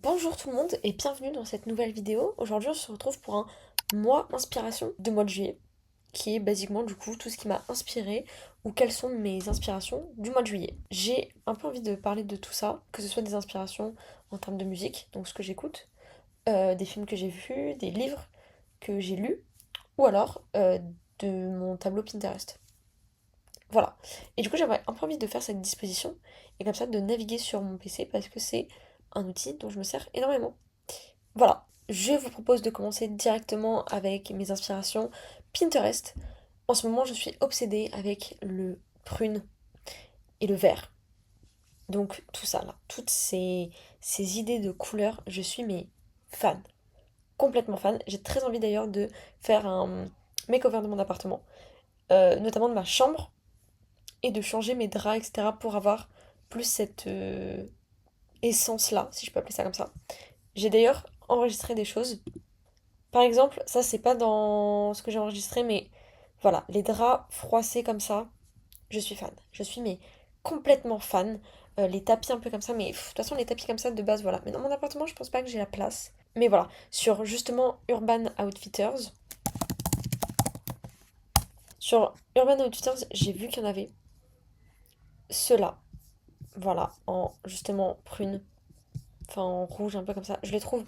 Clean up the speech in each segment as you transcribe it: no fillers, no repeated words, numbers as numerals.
Bonjour tout le monde et bienvenue dans cette nouvelle vidéo. Aujourd'hui on se retrouve pour un mois inspiration du mois de juillet, qui est basiquement du coup tout ce qui m'a inspiré ou quelles sont mes inspirations du mois de juillet. J'ai un peu envie de parler de tout ça, que ce soit des inspirations en termes de musique, donc ce que j'écoute, des films que j'ai vus, des livres que j'ai lus, ou alors de mon tableau Pinterest. Voilà. Et du coup j'avais un peu envie de faire cette disposition et comme ça de naviguer sur mon PC parce que c'est un outil dont je me sers énormément. Voilà, je vous propose de commencer directement avec mes inspirations Pinterest. En ce moment, je suis obsédée avec le prune et le vert. Donc tout ça là, toutes ces idées de couleurs, je suis mais fan, complètement fan. J'ai très envie d'ailleurs de faire un makeover de mon appartement, notamment de ma chambre, et de changer mes draps, etc. pour avoir plus cette essence-là, si je peux appeler ça comme ça. J'ai d'ailleurs enregistré des choses. Par exemple, ça c'est pas dans ce que j'ai enregistré, mais voilà, les draps froissés comme ça, je suis fan. Je suis mais complètement fan. Les tapis un peu comme ça, mais de toute façon les tapis comme ça de base, voilà. Mais dans mon appartement, je pense pas que j'ai la place. Mais voilà, sur justement Urban Outfitters, j'ai vu qu'il y en avait ceux-là, voilà, en justement prune, enfin en rouge un peu comme ça. Je les trouve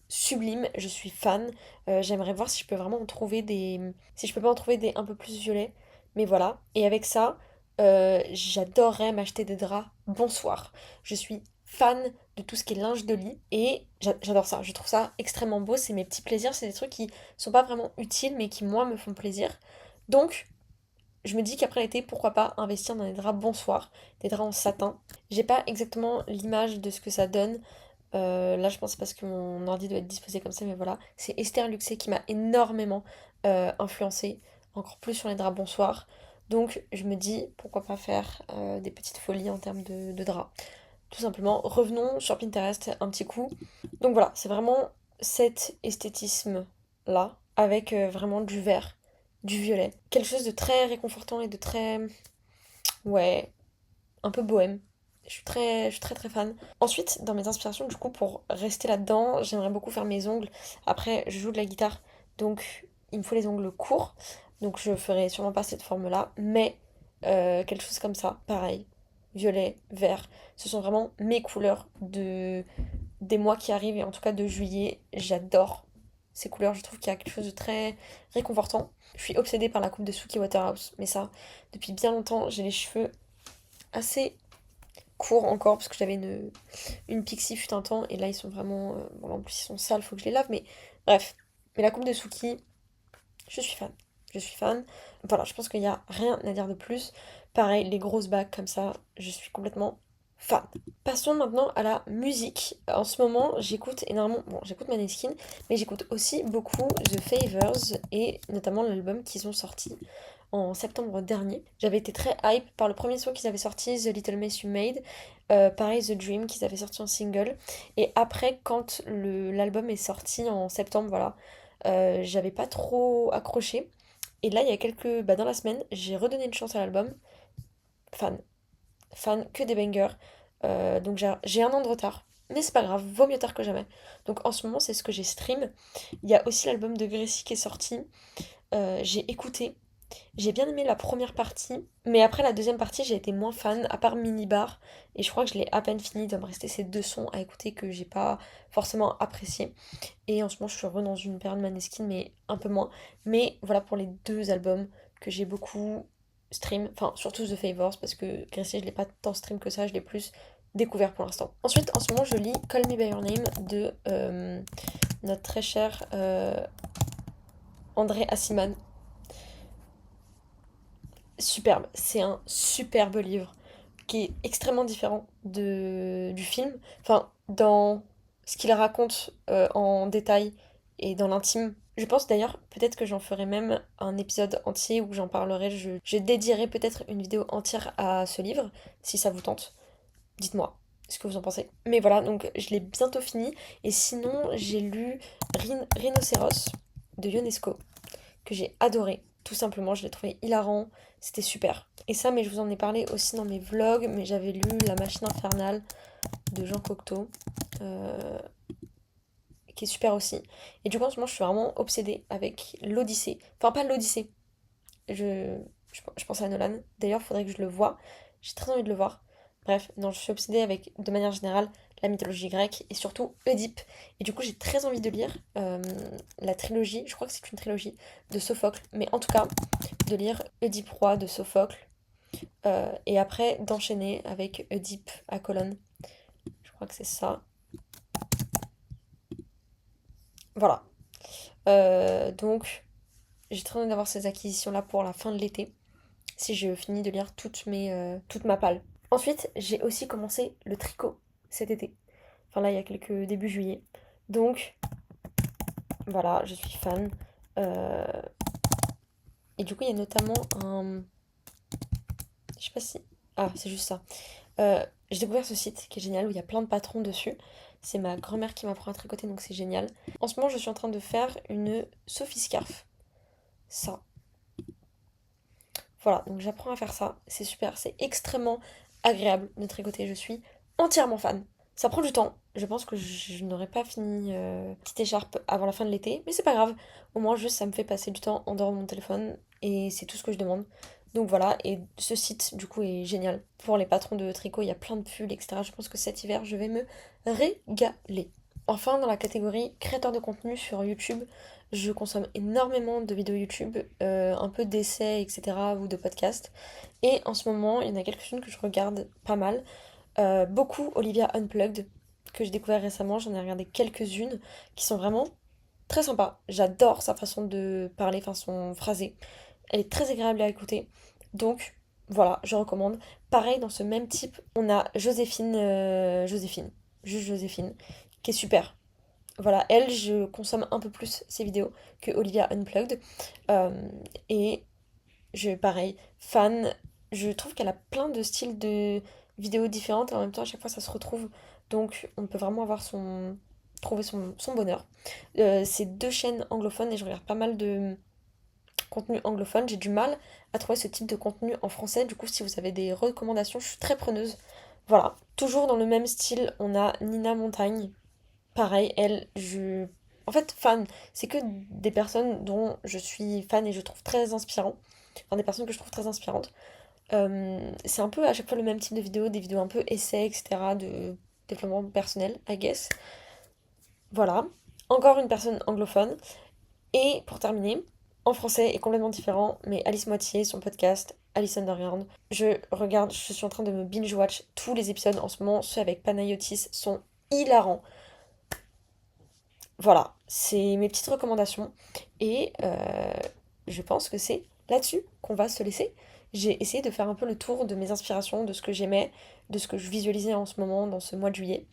sublime, je suis fan. J'aimerais voir si je peux vraiment en trouver des. Si je peux pas en trouver des un peu plus violets. Mais voilà. Et avec ça, j'adorerais m'acheter des draps. Bonsoir. Je suis fan de tout ce qui est linge de lit. Et j'adore ça. Je trouve ça extrêmement beau. C'est mes petits plaisirs. C'est des trucs qui sont pas vraiment utiles, mais qui, moi, me font plaisir. Donc, je me dis qu'après l'été, pourquoi pas investir dans des draps bonsoir, des draps en satin. J'ai pas exactement l'image de ce que ça donne. Là, je pense parce que mon ordi doit être disposé comme ça, mais voilà. C'est Esther Luxé qui m'a énormément influencée, encore plus sur les draps bonsoir. Donc, je me dis, pourquoi pas faire des petites folies en termes de draps. Tout simplement, revenons sur Pinterest un petit coup. Donc voilà, c'est vraiment cet esthétisme-là, avec vraiment du vert, du violet. Quelque chose de très réconfortant et de très, ouais, un peu bohème. Je suis très fan. Ensuite, dans mes inspirations, du coup, pour rester là-dedans, j'aimerais beaucoup faire mes ongles. Après, je joue de la guitare, donc il me faut les ongles courts. Donc je ferai sûrement pas cette forme-là, mais quelque chose comme ça, pareil. Violet, vert, ce sont vraiment mes couleurs des mois qui arrivent, et en tout cas de juillet. J'adore ces couleurs, je trouve qu'il y a quelque chose de très réconfortant. Je suis obsédée par la coupe de Suki Waterhouse, mais ça, depuis bien longtemps, j'ai les cheveux assez courts encore parce que j'avais une pixie fut un temps et là ils sont vraiment bon en plus ils sont sales, faut que je les lave, mais bref. Mais la coupe de Suki, je suis fan, je suis fan. Voilà, je pense qu'il n'y a rien à dire de plus. Pareil, les grosses bagues comme ça, je suis complètement fan. Passons maintenant à la musique. En ce moment, j'écoute énormément, bon, j'écoute Maneskin, mais j'écoute aussi beaucoup The Favours et notamment l'album qu'ils ont sorti en septembre dernier. J'avais été très hype par le premier son qu'ils avaient sorti, The Little Mess You Made, pareil The Dream qu'ils avaient sorti en single. Et après, quand l'album est sorti en septembre, voilà, j'avais pas trop accroché. Et là, il y a bah, dans la semaine, j'ai redonné une chance à l'album. Fan, fan, que des bangers. Donc j'ai un an de retard. Mais c'est pas grave, vaut mieux tard que jamais. Donc en ce moment, c'est ce que j'ai stream. Il y a aussi l'album de Gracie qui est sorti. J'ai écouté. J'ai bien aimé la première partie, mais après la deuxième partie, j'ai été moins fan, à part Minibar, et je crois que je l'ai à peine fini. Il doit me rester ces deux sons à écouter que j'ai pas forcément apprécié. Et en ce moment, je suis re dans une période Maneskin, mais un peu moins. Mais voilà pour les deux albums que j'ai beaucoup stream, enfin surtout The Favours, parce que Gracie, je l'ai pas tant stream que ça, je l'ai plus découvert pour l'instant. Ensuite, en ce moment, je lis Call Me By Your Name de notre très cher André Assiman. Superbe, c'est un superbe livre qui est extrêmement différent du film. Enfin, dans ce qu'il raconte en détail et dans l'intime. Je pense d'ailleurs, peut-être que j'en ferai même un épisode entier où j'en parlerai. Je dédierai peut-être une vidéo entière à ce livre, si ça vous tente. Dites-moi ce que vous en pensez. Mais voilà, donc je l'ai bientôt fini. Et sinon, j'ai lu Rhinocéros de Ionesco que j'ai adoré. Tout simplement, je l'ai trouvé hilarant, c'était super. Et ça, mais je vous en ai parlé aussi dans mes vlogs, mais j'avais lu La Machine Infernale. de Jean Cocteau, qui est super aussi. Et du coup, en ce moment, je suis vraiment obsédée avec l'Odyssée. Enfin, pas l'Odyssée. Je pense à Nolan. D'ailleurs, il faudrait que je le voie. J'ai très envie de le voir. Bref, non, je suis obsédée avec, de manière générale, la mythologie grecque et surtout Oedipe. Et du coup, j'ai très envie de lire la trilogie, je crois que c'est une trilogie, de Sophocle. Mais en tout cas, de lire Oedipe roi de Sophocle. Et après, d'enchaîner avec Oedipe à colonne. Je crois que c'est ça. Voilà. Donc, j'ai très envie d'avoir ces acquisitions-là pour la fin de l'été, si je finis de lire toute ma palle. Ensuite, j'ai aussi commencé le tricot cet été. Enfin là, il y a quelques début juillet. Donc, voilà, je suis fan. Euh, Et du coup, il y a notamment un... Je sais pas si... Ah, c'est juste ça. J'ai découvert ce site qui est génial, où il y a plein de patrons dessus. C'est ma grand-mère qui m'apprend à tricoter, donc c'est génial. En ce moment, je suis en train de faire une Sophie Scarf. Ça. Voilà, donc j'apprends à faire ça. C'est super, c'est extrêmement agréable de tricoter. Je suis entièrement fan. Ça prend du temps. Je pense que je n'aurai pas fini petite écharpe avant la fin de l'été, mais c'est pas grave. Au moins, juste ça me fait passer du temps en dehors de mon téléphone et c'est tout ce que je demande. Donc voilà, et ce site du coup est génial. Pour les patrons de tricot, il y a plein de pulls, etc. Je pense que cet hiver, je vais me régaler. Enfin, dans la catégorie créateur de contenu sur YouTube, je consomme énormément de vidéos YouTube, un peu d'essais, etc. ou de podcasts. Et en ce moment, il y en a quelques-unes que je regarde pas mal. Beaucoup Olivia Unplugged, que j'ai découvert récemment. J'en ai regardé quelques-unes qui sont vraiment très sympas. J'adore sa façon de parler, enfin son phrasé. Elle est très agréable à écouter. Donc voilà, je recommande. Pareil, dans ce même type, on a Joséphine, juste Joséphine, qui est super. Voilà, elle, je consomme un peu plus ses vidéos que Olivia Unplugged. Euh, et pareil, fan, je trouve qu'elle a plein de styles de vidéos différentes et en même temps, à chaque fois, ça se retrouve. Donc, on peut vraiment trouver son bonheur. C'est deux chaînes anglophones et je regarde pas mal de contenu anglophone. J'ai du mal à trouver ce type de contenu en français. Du coup, si vous avez des recommandations, je suis très preneuse. Voilà, toujours dans le même style, on a Nina Montagne. Pareil, elle, En fait, fan, c'est que des personnes dont je suis fan et je trouve très inspirant. Enfin, des personnes que je trouve très inspirantes. C'est un peu à chaque fois le même type de vidéo, des vidéos un peu essais, etc. de développement personnel, I guess. Voilà. Encore une personne anglophone. Et pour terminer, en français et complètement différent, mais Alice Moitié, son podcast, Alice Underground. Je suis en train de me binge-watch tous les épisodes en ce moment. Ceux avec Panayotis sont hilarants. Voilà, c'est mes petites recommandations. Et je pense que c'est là-dessus qu'on va se laisser. J'ai essayé de faire un peu le tour de mes inspirations, de ce que j'aimais, de ce que je visualisais en ce moment, dans ce mois de juillet.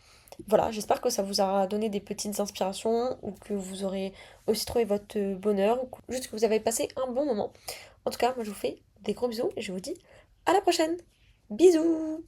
Voilà, j'espère que ça vous aura donné des petites inspirations ou que vous aurez aussi trouvé votre bonheur ou juste que vous avez passé un bon moment. En tout cas, moi je vous fais des gros bisous et je vous dis à la prochaine. Bisous!